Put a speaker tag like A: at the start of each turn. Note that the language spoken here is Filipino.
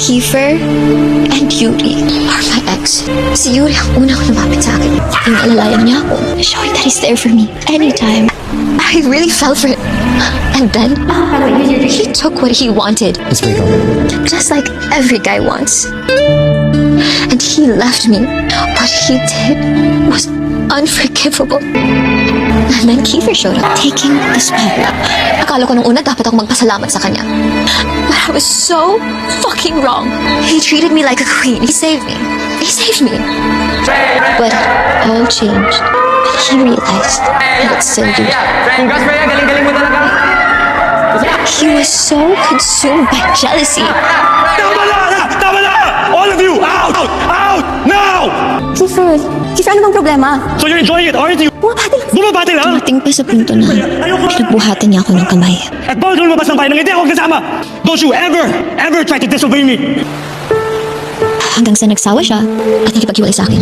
A: Kiefer and Yuri are my ex. Si Yuri ang unang lumapit sa akin. Inalalayan niya ako, showing that he's there for me anytime. I really fell for it. And then, he took what he wanted.
B: Let's break up.
A: Just like every guy wants. And he left me. What he did was unforgivable. And then Kiefer showed up, taking the spotlight. Akala ko nung una dapat ako magpasalamat sa kanya. But I was so fucking wrong. He treated me like a queen. He saved me. He saved me. But it all changed when he realized that it's still you.
C: Congrats, Freya! Galing-galing mo talaga!
A: He was so consumed by jealousy.
D: Tama na! Tama na! All of you! Out! Out! Now!
E: Kiefer, ano bang problema?
D: So you're enjoying it, aren't you? Bumabati lang!
A: Dumating pa sa punto na pinagbuhatan niya ako ng kamay.
D: At bawal ka lumabas ng bahay nang hindi ako kasama! Don't you ever try to disobey me!
A: Hanggang sa nagsawa siya at nakipaghiwalay sa akin.